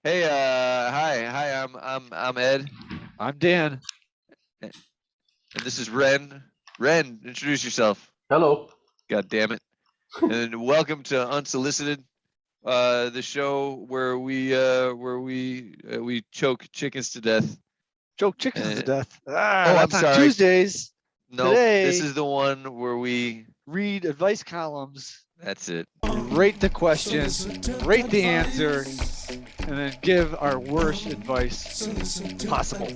Hey, hi. I'm Ed, I'm Dan. and this is Ren. Ren, introduce yourself. Hello. God damn it! And welcome to Unsolicited, the show where we choke chickens to death. Choke chickens to Uh, death. oh, I'm That's on sorry. Tuesdays. Nope. This Today, is the one where we. read advice columns, That's it. rate the question, rate the answer, and then give our worst advice possible.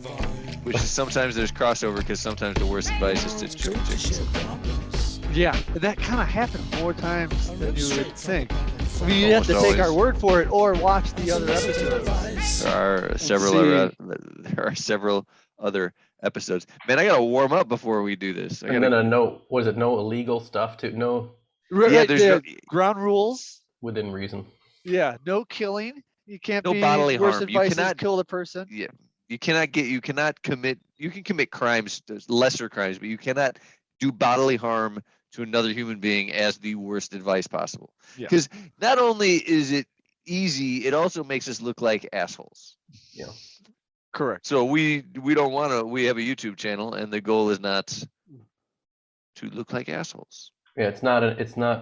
Which is sometimes there's crossover because sometimes the worst advice is to choke chickens. Yeah, that kind of happens more times than you would think. I mean, you have to Almost take our always. word for it or watch the other episodes. There are several other episodes. Man, I gotta warm up before we do this. And then no illegal stuff too? No, Right, there's the ground rules. within reason. Yeah, no killing. You can't no be bodily worst harm. You advice is cannot. kill the person. Yeah, you cannot commit. You can commit crimes, lesser crimes, but you cannot do bodily harm to another human being as the worst advice possible. Yeah. Because not only is it easy, it also makes us look like assholes. Yeah. Correct. So we don't want to. We have a YouTube channel, and the goal is not to look like assholes. Yeah, it's not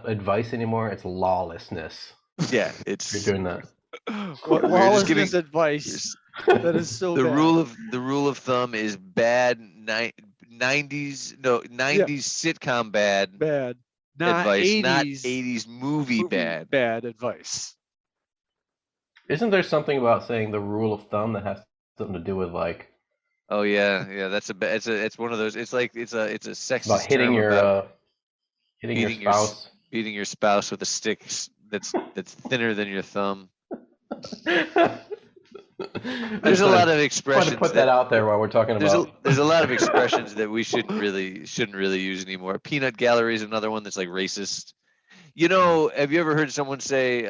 advice anymore. It's lawlessness. Yeah, You're it's doing that. What we're just lawlessness giving advice? That is so the bad. rule of thumb is bad 90s sitcom bad Not advice, 80s, not 80s movie bad. advice. Isn't there something about saying the rule of thumb that has something to do with like Oh yeah, that's it's one of those. It's like it's a sexist about hitting term your about hitting your beating your spouse? beating your spouse with a stick that's thinner than your thumb. There's a lot of expressions. To put that out there while we're talking about. There's a lot of expressions that we shouldn't really use anymore. Peanut gallery is another one that's like racist. You know, have you ever heard someone say,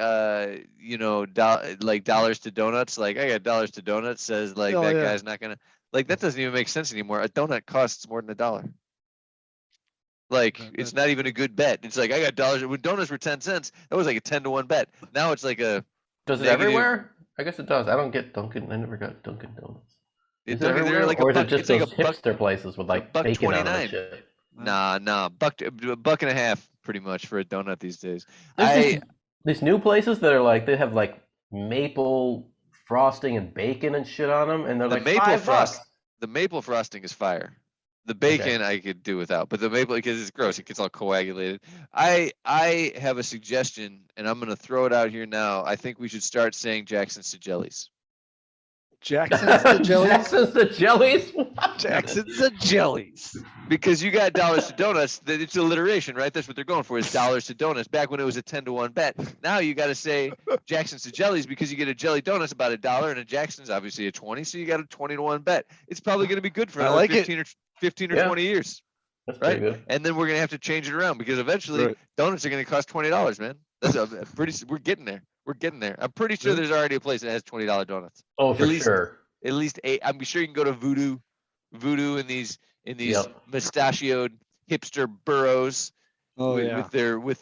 like dollars to donuts? Like I got dollars to donuts says like that guy's not gonna like that doesn't even make sense anymore. A donut costs more than $1. Like it's not even a good bet. It's like I got dollars when donuts were 10 cents. That was like a 10-to-1 bet. Now it's like a Does it everywhere? I guess it does. I don't get Dunkin'. I never got Dunkin' Donuts. Is it everywhere, like or is it just those hipster places with like bacon on them and shit? Nah, buck and a half pretty much for a donut these days. There's these new places that are like they have like maple frosting and bacon and shit on them, and they're like $5. The maple frosting is fire. The bacon I could do without, but the maple because it's gross. It gets all coagulated. I have a suggestion, and I'm gonna throw it out here now. I think we should start saying Jackson's to jellies. Jackson's the jellies. Jackson's the jellies. Jackson's the jellies. Because you got dollars to donuts, it's alliteration, right? That's what they're going for is dollars to donuts. Back when it was a 10-to-1 bet, now you got to say Jackson's to jellies because you get a jelly donut's about $1 and a Jackson's obviously a 20, so you got a 20-to-1 bet. It's probably going to be good for another 15 or 20 years. That's right? Good. And then we're gonna have to change it around because eventually donuts are gonna cost $20, man. That's we're getting there. We're getting there. I'm pretty sure there's already a place that has $20 donuts. Oh, for sure. At least 8. I'm sure you can go to Voodoo in these mustachioed hipster boroughs with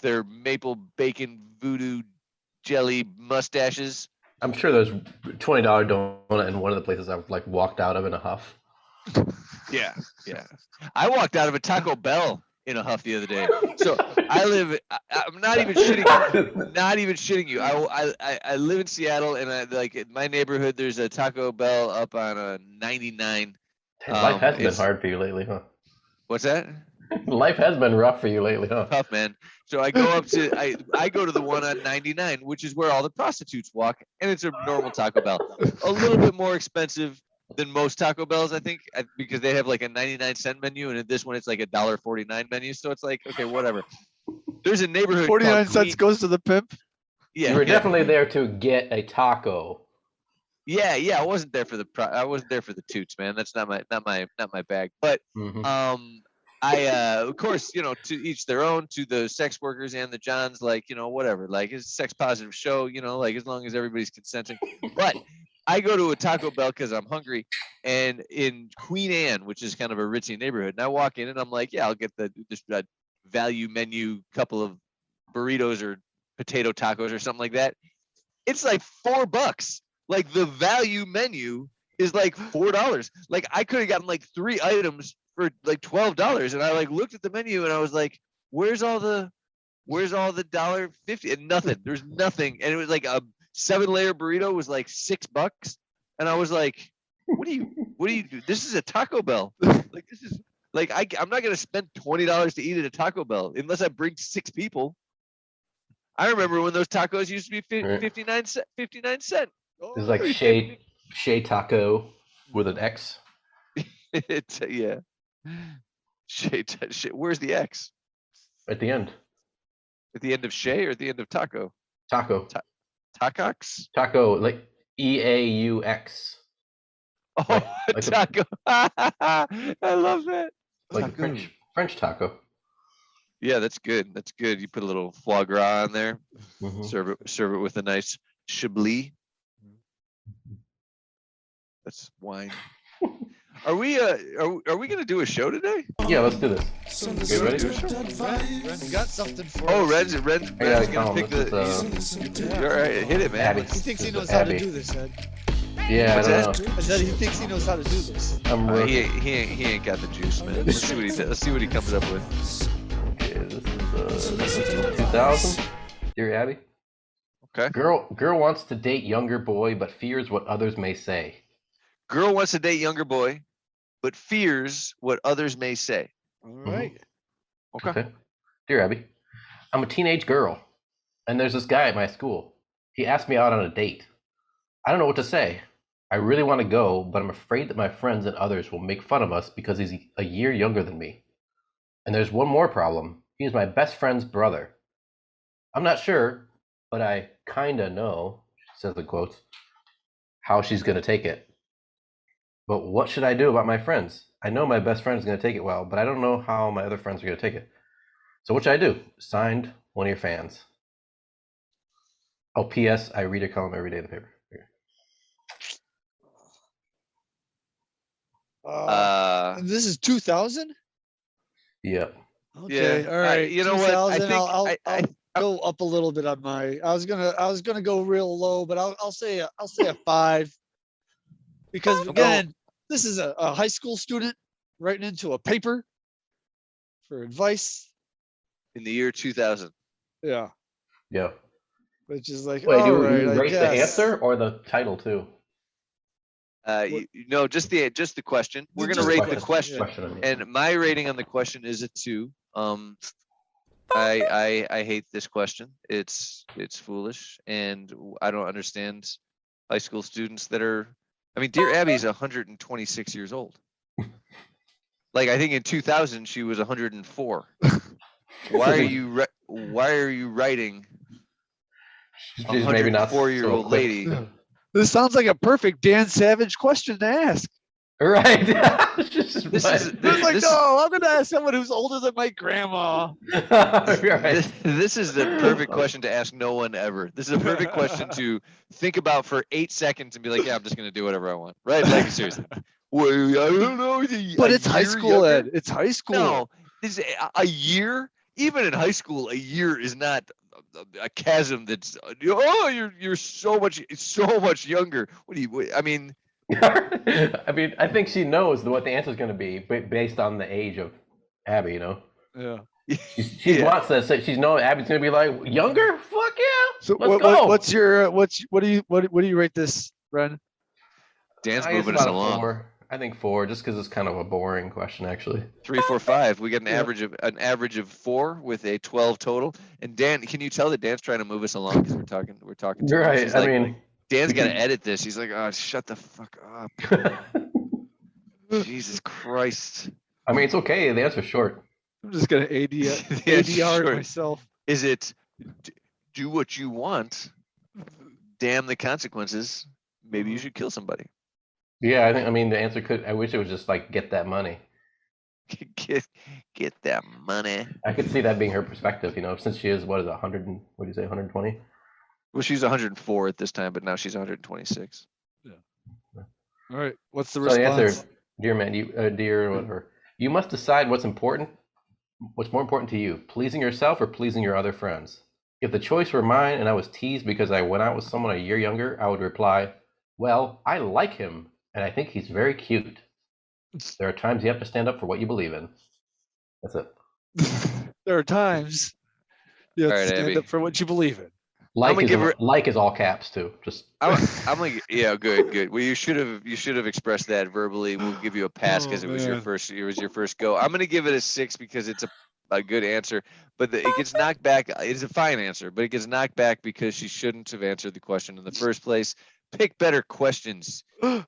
their maple bacon voodoo jelly mustaches. I'm sure there's $20 donut in one of the places I've like walked out of in a huff. Yeah. I walked out of a Taco Bell in a huff the other day. So I'm not even shitting you. I live in Seattle, and in my neighborhood there's a Taco Bell up on a 99. Life has been hard for you lately, huh? What's that? Life has been rough for you lately, huh? Tough, man. So I go up to I go to the one on 99, which is where all the prostitutes walk, and it's a normal Taco Bell. A little bit more expensive than most Taco Bells, I think, because they have like a 99-cent menu, and in this one it's like a $1.49 menu. So it's like, okay, whatever. There's a neighborhood. 49 cents goes to the pimp. Yeah, you were definitely there to get a taco. Yeah. I wasn't there for the toots, man. That's not my bag. But I of course, to each their own. To the sex workers and the Johns, like whatever. Like it's a sex positive show, like as long as everybody's consenting. But I go to a Taco Bell because I'm hungry, and in Queen Anne, which is kind of a ritzy neighborhood, and I walk in and I'm like, yeah, I'll get this value menu, couple of burritos or potato tacos or something like that. It's like $4 Like the value menu is like $4. Like I could have gotten like 3 items for like $12, and I like looked at the menu and I was like, where's all the $1.50 and nothing. There's nothing, and it was like a 7-layer burrito was like $6, and I was like, what do you do? This is a Taco Bell. Like this is like I'm not gonna spend $20 to eat at a Taco Bell unless I bring 6 people. I remember when those tacos used to be 59 cent. 59 cent. It's like Shea Taco with an X. It's yeah. Where's the X? At the end. At the end of Shea or at the end of Taco? Taco. Tacox? Taco, like EAUX. Oh, like taco. I love that. Like taco. French taco. Yeah, that's good. That's good. You put a little foie gras on there. Serve it with a nice Chablis. That's wine. Are we gonna do a show today? Yeah, let's do this. Okay, ready? Ren got something for us. Oh, Ren's gonna pick the. All right, hit it, man. Abby. He thinks he knows how to do this, Ed. Yeah, I don't know. I said he thinks he knows how to do this. He ain't got the juice, man. Let's see what he comes up with. Okay, this is 2000. Dear Abby. Okay. Girl wants to date younger boy, but fears what others may say. Girl wants to date younger boy, but fears what others may say. All right. Okay. Dear Abby, I'm a teenage girl, and there's this guy at my school. He asked me out on a date. I don't know what to say. I really want to go, but I'm afraid that my friends and others will make fun of us because he's a year younger than me. And there's one more problem. He is my best friend's brother. I'm not sure, but I kinda know, she says in quotes, how she's gonna take it. But what should I do about my friends? I know my best friend is gonna take it well, but I don't know how my other friends are gonna take it. So what should I do? Signed, one of your fans. Oh, P.S. I read your column every day in the paper. This is 2000? Yeah. Okay, yeah. all right. You know what? I think I'll go up a little bit on my. I was gonna go real low, but I'll say a 5. Because again, this is a high school student writing into a paper for advice. In the year 2000. Yeah. Yeah. Which is like, wait, all do right, you I rate the guess. answer or the title too? No, just the question. We're gonna rate the question, and my rating on the question is a 2. I hate this question. It's foolish, and I don't understand high school students that are. I mean, Dear Abby's 126 years old. Like I think in 2000 she was 104. Why are you writing? She's maybe not 4-year-old lady. This sounds like a perfect Dan Savage question to ask. Right. This is no, I'm gonna ask someone who's older than my grandma. Right. This is the perfect question to ask no one ever. This is a perfect question to think about for 8 seconds and be like, yeah, I'm just gonna do whatever I want. Right? Like seriously. Well, I don't know. But it's high school, Ed. It's high school. No, is a year. Even in high school, a year is not a chasm. That's you're so much younger. What do you? I mean. I mean, I think she knows what the answer is going to be based on the age of Abby. You know. Yeah. She wants to say she's know Abby's going to be like younger. Fuck yeah. So let's go. What do you rate this, Ren? Dan's moving us along. 4. I think 4, just because it's kind of a boring question, actually. 3, 4, 5. We get an average of 4 with a 12 total. And Dan, can you tell that Dan's trying to move us along because we're talking. You're right. I mean, Dan's got to edit this. He's like, oh, shut the fuck up. Jesus Christ. I mean, it's okay. The answer's short. I'm just gonna ADR myself. Is it do what you want? Damn the consequences. Maybe you should kill somebody. Yeah, I mean, the answer could. I wish it was just like get that money. Get that money. I could see that being her perspective. You know, since she is 100 and what do you say, 120? Well, she's 104 at this time, but now she's 126. Yeah. All right. What's the response? The answer, dear man, dear whatever. You must decide what's important. What's more important to you, pleasing yourself or pleasing your other friends? If the choice were mine and I was teased because I went out with someone a year younger, I would reply, Well, I like him, and I think he's very cute. There are times you have to stand up for what you believe in. That's it. There are times you have All to right, stand Abby. up for what you believe in. Like gonna is give her. like is all caps too. Just I'm like, yeah, good. Well, you should have expressed that verbally. We'll give you a pass because Oh, it was your man. first go. I'm gonna give it a 6 because it's a good answer, but it gets knocked back. It's a fine answer, but it gets knocked back because she shouldn't have answered the question in the first place. Pick better questions, you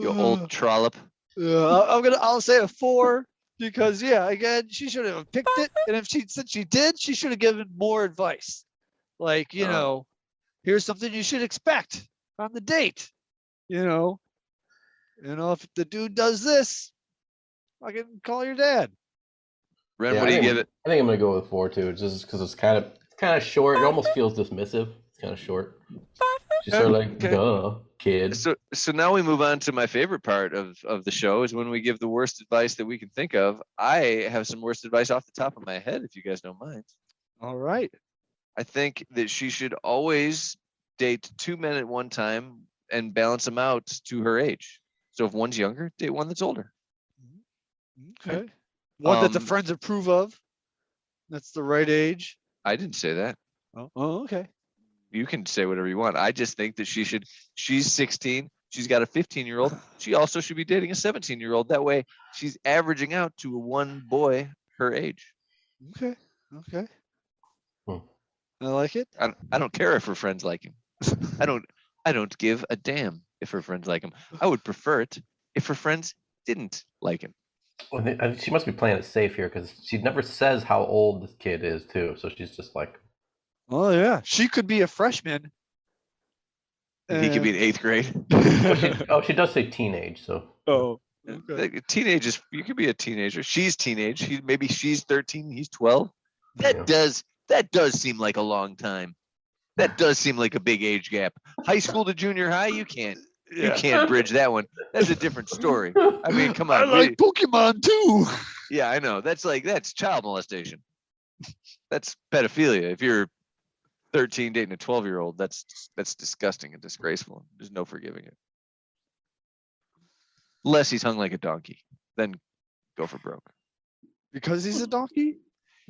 old trollop. I'll say a 4 because again, she should have picked it. And if since she did, she should have given more advice. Like, here's something you should expect on the date. If the dude does this, I can call your dad. Ren, yeah, what do you give it? I think I'm gonna go with 4 too, just because it's kind of short. It almost feels dismissive. It's kind of short. She's sort of like, Okay. duh, kid. So now we move on to my favorite part of the show is when we give the worst advice that we can think of. I have some worst advice off the top of my head, if you guys don't mind. All right. I think that she should always date 2 men at one time and balance them out to her age. So if one's younger, date one that's older. Okay. One that the friends approve of. That's the right age. I didn't say that. Oh, okay. You can say whatever you want. I just think that she's 16. She's got a 15-year-old. She also should be dating a 17-year-old. That way she's averaging out to one boy her age. Okay. I like it. I don't care if her friends like him. I don't give a damn if her friends like him. I would prefer it if her friends didn't like him. I think she must be playing it safe here because she never says how old this kid is too. So she's just like, oh yeah, she could be a freshman. He could be in 8th grade. She does say teenage. So okay. Teenagers, you could be a teenager. She's teenage. Maybe she's 13. He's 12. That does seem like a long time. That does seem like a big age gap. High school to junior high, you can't bridge that one. That's a different story. I mean, come on. I like Pokemon too. Yeah, I know. That's child molestation. That's pedophilia. If you're 13 dating a 12-year-old, that's disgusting and disgraceful. There's no forgiving it. Unless he's hung like a donkey, then go for broke. Because he's a donkey?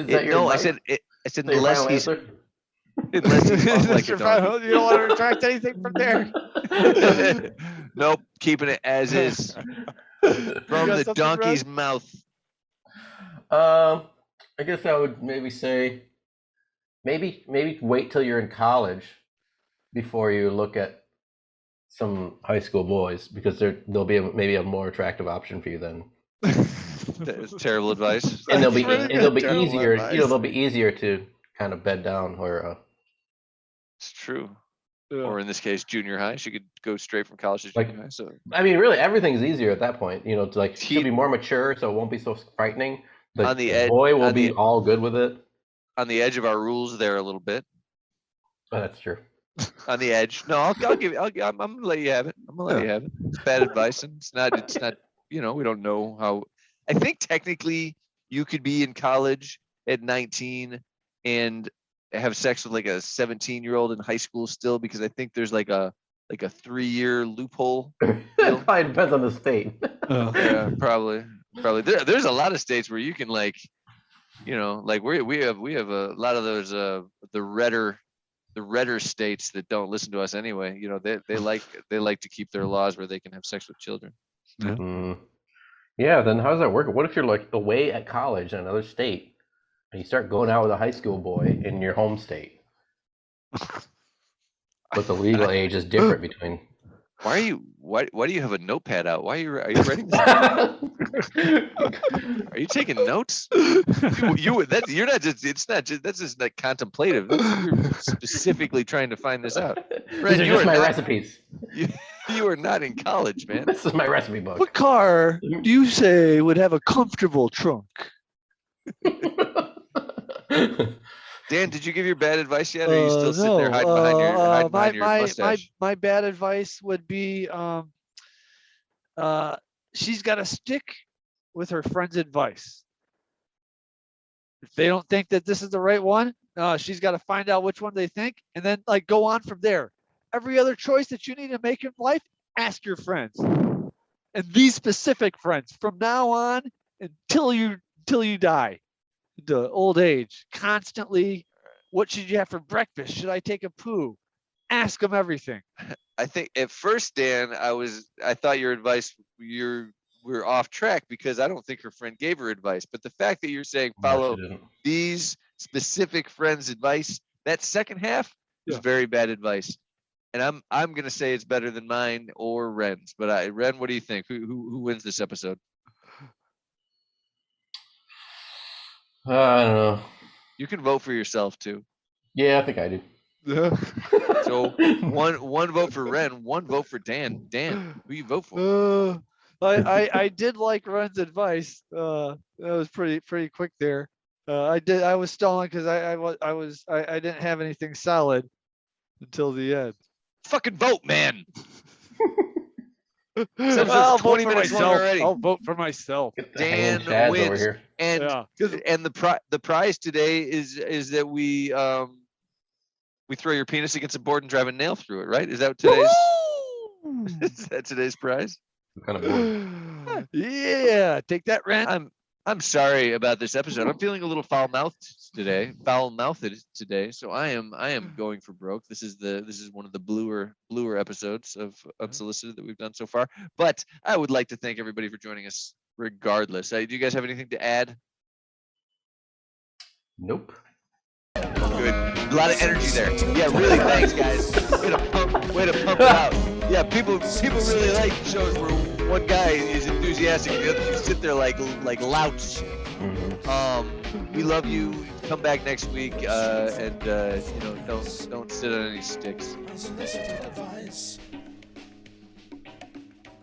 I said unless he's hung like a donkey. You don't want to retract anything from there. Nope, keeping it as is. From the donkey's mouth. I guess I would maybe say, maybe wait till you're in college before you look at some high school boys, because there'll be maybe a more attractive option for you then. That's terrible advice. And they'll be easier. They'll be easier to kind of bed down. Or it's true. Yeah. Or in this case, junior high. She could go straight from college to junior high. So I mean, really, everything's easier at that point. She'll be more mature, so it won't be so frightening. The boy will be all good with it. On the edge of our rules there a little bit. Oh, that's true. On the edge. No, I'll give it. I'm gonna let you have it. It's bad advice, and it's not. We don't know how. I think technically you could be in college at 19 and have sex with like a 17-year-old in high school still, because I think there's like a 3-year loophole. It probably depends on the state. Yeah, probably. There's a lot of states where you can we have a lot of those the redder states that don't listen to us anyway. They like to keep their laws where they can have sex with children. Yeah. Yeah, then how does that work? What if you're like away at college in another state and you start going out with a high school boy in your home state? But the legal age is different between. Why do you have a notepad out? Are you writing this? Are you taking notes? You're not just. It's not just. That's just like contemplative. You're specifically trying to find this out. These are just my recipes. You are not in college, man. This is my recipe book. What car do you say would have a comfortable trunk? Dan, did you give your bad advice yet? Or are you still sitting there hiding behind your mustache? My bad advice would be she's got to stick with her friend's advice. If they don't think that this is the right one, she's got to find out which one they think and then go on from there. Every other choice that you need to make in life, ask your friends, and these specific friends from now on until you die, the old age, constantly. What should you have for breakfast? Should I take a poo? Ask them everything. I think at first, Dan, I thought your advice, we're off track because I don't think her friend gave her advice. But the fact that you're saying follow these specific friends' advice, that second half was very bad advice. And I'm gonna say it's better than mine or Ren's. But Ren, what do you think? Who wins this episode? I don't know. You can vote for yourself too. Yeah, I think I do. So one vote for Ren, one vote for Dan. Dan, who you vote for? I did like Ren's advice. That was pretty quick there. I was stalling because I didn't have anything solid until the end. Fucking vote, man. I'll vote 20 for minutes long myself. already. I'll vote for myself. Dan wins, and the prize today is that we throw your penis against a board and drive a nail through it. Right? Is that today's? Is that today's prize? Kind of bored. Yeah, take that, Ren. I'm sorry about this episode. I'm feeling a little foul-mouthed today. So I am going for broke. This is one of the bluer episodes of Unsolicited that we've done so far. But I would like to thank everybody for joining us regardless. Do you guys have anything to add? Nope. Good. A lot of energy there. Yeah, really, thanks, guys. Way to pump it out. Yeah, people really like shows where one guy is enthusiastic and the other two sit there like louts. We love you. Come back next week, and don't sit on any sticks.